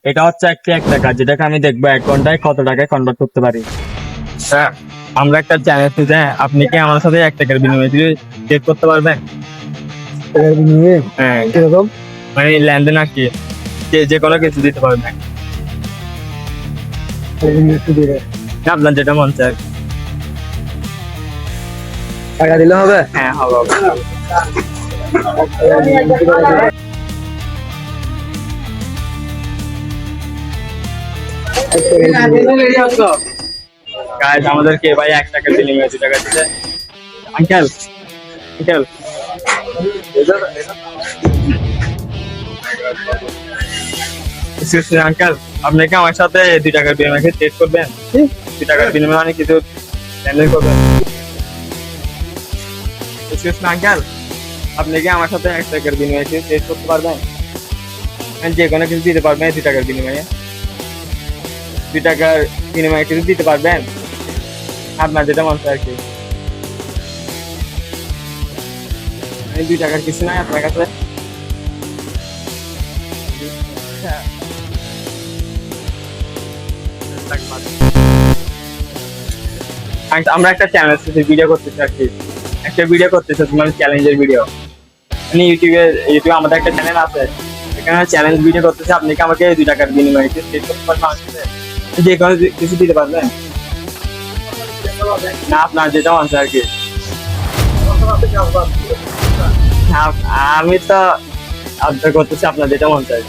এটা হচ্ছে একটি 1 টাকা, যেটাকে আমি দেখবো 1 ঘন্টায় কত টাকায় কনভার্ট করতে পারি। হ্যাঁ, আমরা একটা চ্যালেঞ্জ দিতে, আপনি কি আমার সাথে 1 টাকার বিনিময়ে ট্রেড করতে পারবেন? টাকার বিনিময়ে হ্যাঁ, কিরকম? মানে লেনদেন আর কি, যে কোনো কিছু দিতে পারবেন, টাকার বিনিময়ে একটু দিবে। আপনার যেটা মন চায়। টাকা দিলে হবে? হ্যাঁ, হবে হবে। গাইস, আমাদেরকে ভাই 1 টাকার বিনিময়ে 2 টাকা দিতে। আঙ্কেল আঙ্কেল, আঙ্কেল, আপনি কি আমার সাথে 2 টাকার বিনিময়ে ট্রেড করবেন? 2 টাকার বিনিময়ে অনেক কিছু লেনদেন করবেন। আঙ্কেল, আপনি কি আমার সাথে 1 টাকার বিনিময়ে ট্রেড করতে পারবেন? যে কোনো কিছু দিতে পারবেন 2 টাকার বিনিময়ে? 2 টাকার বিনিময়ে কিছু দিতে পারবেন, আপনার যেটা মন চায় আর কি। 2 টাকার কিছু নাই আপনার কাছে? আমরা একটা চ্যানেল ভিডিও করতেছি আর কি, একটা ভিডিও করতেছি মানে চ্যালেঞ্জের ভিডিও। মানে ইউটিউবে আমাদের একটা চ্যানেল আছে, এখানে চ্যালেঞ্জ ভিডিও করতেছে। আপনি কি আমাকে 2 টাকার বিনিময়ে ট্রেড করতে পারবেন আমার সাথে? যে কোনো কিছু দিতে পারবেন না, আপনার যেটা মন চায় আর কি। আমি তো আবদার করতেছি, আপনার যেটা মন চায়।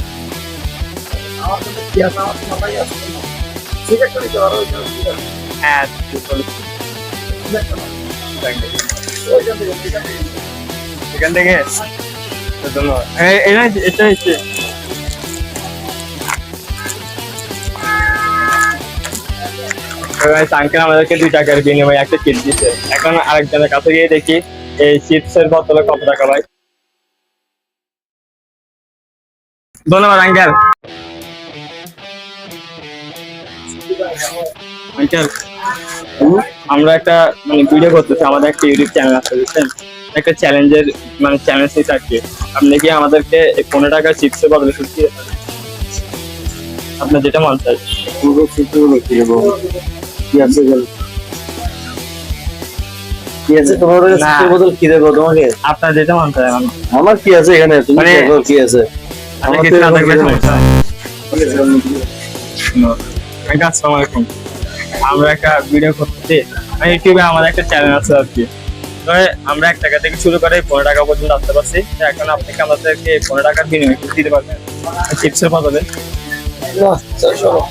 হ্যাঁ, এখান থেকে ধন্যবাদ। এটা হচ্ছে আঙ্কেল আমাদেরকে 2 টাকার বিনিময়ে একটা চিপস দিচ্ছে। এখন আরেকজনের কাছে গিয়ে দেখি এই চিপসের বোতলে কত টাকা ভাই। ধন্যবাদ আঙ্কেল। আঙ্কেল, আমরা একটা মানে ভিডিও করতেছি, আমাদের একটা ইউটিউব চ্যানেল আছে বুঝছেন, একটা চ্যালেঞ্জের মানে চ্যালেঞ্জ নিতে আর কি। আপনি কি আমাদেরকে 15 টাকার চিপসের বদলে সত্যি আপনার যেটা মন চায়? কি আছে তোমার কাছে? না। চিপসের বোতল কি দেবো তোমাকে? আপনার যেটা মন চায়। আমার কি আছে এখানে? তুমি মানে- দেখো কি আছে। আমার তো এরকম কিছু নেই। আসসালামু আলাইকুম। আমরা একটা ভিডিও করতেছি, ইউটিউবে আমাদের একটা চ্যানেল আছে আর কি। তো আমরা 1 টাকা থেকে শুরু করে 15 টাকা পর্যন্ত আসতে পারছি। তো এখন আপনি কি আমাদেরকে 15 টাকার বিনিময়ে কিছু দিতে পারবেন চিপসের বদলে? আচ্ছা, চলো।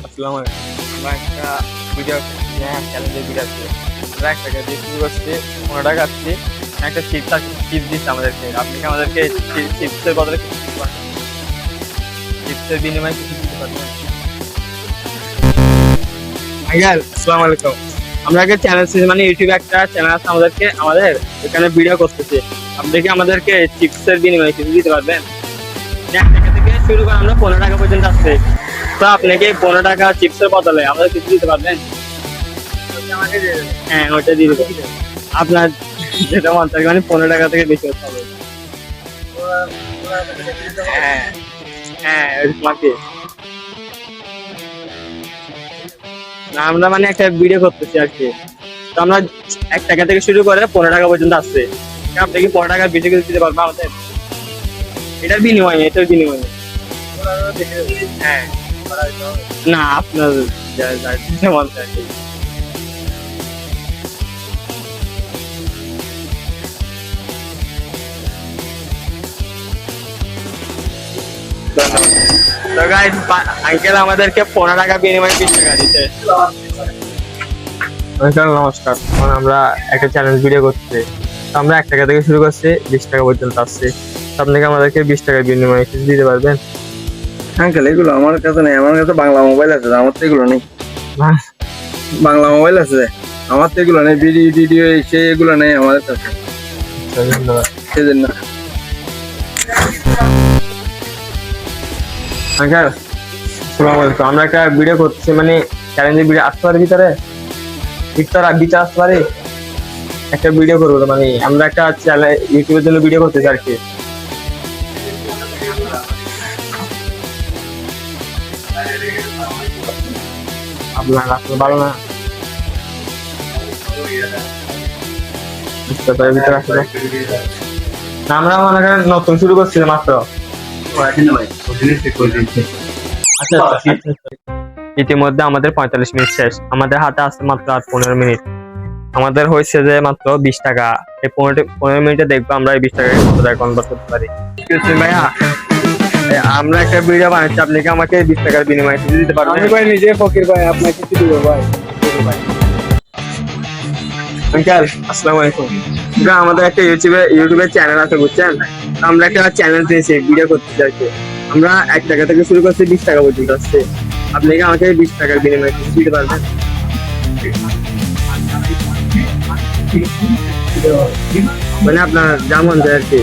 আসসালামু আলাইকুম। আমরা একটা ভিডিও চ্যালেঞ্জের ভিডিও আছে, আমরা 1 টাকা দিয়ে শুরু করছি, 15 টাকা আসছি, একটা চিপস দিচ্ছে আমাদেরকে। আপনি কি আমাদেরকে চিপসের বদলে কিছু দিতে পারবেন? চিপসের বিনিময়ে কিছু দিতে পারবেন? আঙ্কেল, আসসালামু আলাইকুম। আমরা একটা চ্যানেল মানে ইউটিউবে একটা চ্যানেল আছে আমাদের এখানে ভিডিও করতেছি। আপনি কি আমাদেরকে চিপসের বিনিময়ে কিছু দিতে পারবেন? 1 টাকা থেকে শুরু করে আমরা 15 টাকা পর্যন্ত আসছি। তো আপনি কি 15 টাকা চিপসের বদলে আমাদের কিছু দিতে পারবেন? হ্যাঁ, ওইটা দিয়ে দেবো। আপনার যেটা মন চায়, মানে 15 টাকা থেকে বেশি হতে হবে। হ্যাঁ হ্যাঁ, এরকম আর কি। না, আমরা মানে একটা ভিডিও করতেছি আর কি। তো আমরা 1 টাকা থেকে শুরু করে 15 টাকা পর্যন্ত আসছে। আপনি কি 15 টাকার বেশি কিছু দিতে পারবেন আমাদের? এটার বিনিময়ে। হ্যাঁ, না, আপনার যেমন চায় আর কি। তো গাইস, আঙ্কেল আমাদেরকে 15 টাকা বিনিময়ে 20 টাকা দিতে। নমস্কার। আমরা একটা চ্যালেঞ্জ ভিডিও করছি, তো আমরা 1 টাকা থেকে শুরু করছি, 20 টাকা পর্যন্ত আসছি। আপনি কি আমাদেরকে 20 টাকার বিনিময়ে কিছু দিতে পারবেন? আঙ্কেল, এগুলো আমার কাছে নেই। আমার কাছে বাংলা মোবাইল আছে, আমার তো এগুলো নেই। বাংলা মোবাইল আছে, আমার তো এগুলো নেই। ভিডিও সেই এগুলো নেই আমাদের কাছে, ধন্যবাদ। সেজন্য। আঙ্কেল, আসসালামু আলাইকুম। আমরা একটা ভিডিও করতেছি, মানে চ্যালেঞ্জের ভিডিও আসতে পারে ভিতরে বিচার আসতে পারে। একটা ভিডিও করবো, মানে আমরা একটা ইউটিউবের জন্য ভিডিও করতেছি আর কি। আপনার রাস্তা ভালো না, ভিতরে আসলে আমরা মনে করেন নতুন শুরু করছি মাত্র। আচ্ছা, ইতিমধ্যে আমাদের 45 মিনিট শেষ, আমাদের হাতে আছে মাত্র আর 15 মিনিট। আমাদের হয়েছে যে মাত্র 20 টাকা। এই 15 মিনিটে দেখবো আমরা এই 20 টাকাকে কত টাকা কনভার্ট করতে পারি। ভাইয়া, আমরা একটা ভিডিও বানাচ্ছি, আপনি কি আমাকে 20 টাকার বিনিময়ে কিছু দিতে পারবেন? আমি ভাই নিজে ফকির ভাই, আপনাকে কিছু দিব ভাই। আঙ্কেল আসসালামু আলাইকুম। এটা আমাদের একটা ইউটিউবে চ্যানেল আছে বুঝছেন, তো আমরা একটা চ্যানেল দিয়েছি, ভিডিও করতে চাইছি। আমরা 1 টাকা থেকে শুরু করছি 20 টাকা পর্যন্ত আসছে। আপনি কি আমাকে 20 টাকার বিনিময়ে কিছু দিতে পারবেন? মানে আপনার যা মন যায় আর কি।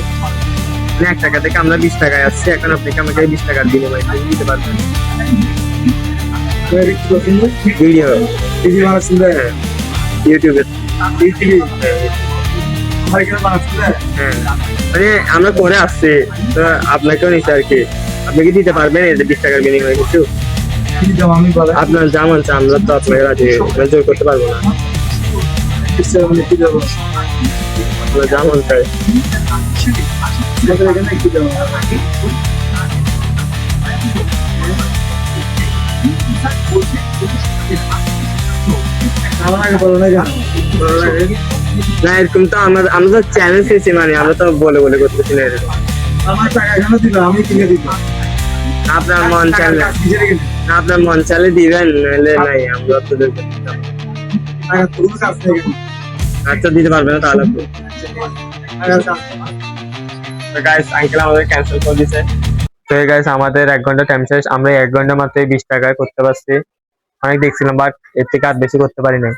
মানে 1 টাকা থেকে আমরা 20 টাকায় আসছি, এখন আপনি কি আমাকে 20 টাকার বিনিময়ে কিছু দিতে পারবেন? ভিডিও ইউটিউবে। হ্যাঁ, মানে আমরা করে আসছি, তো আপনাকেও নিচ্ছি আর কি। আপনি কি দিতে পারবেন এই 20 টাকার বিনিময়ে কিছু? আপনার যা মন চায়, আমরা তো আপনাকে রাজি জোর করতে পারবো না। আপনার যা মন চায়। না এরকম তো আমরা তো চ্যানেল পেয়েছি, মানে আমরা তো বলে বলে করতেছি না এরকম। আমার টাকা এখানে দিল, আমি কিনে দিব। আপনার মন চাইলে, আপনার মন চাইলে দিবেন, নাহলে নাই, আমরা তো দেবো। আচ্ছা দিতে পারবে না তাহলে গাইস, আঙ্কেল আমাদের ক্যান্সেল করে দিয়েছে। তো গাইস, আমাদের 1 ঘন্টা টাইম শেষ। আমরা 1 ঘন্টা মাত্র 20 টাকায় করতে পারছি। অনেক দেখছিলাম, বাট এর থেকে আর বেশি করতে পারি না।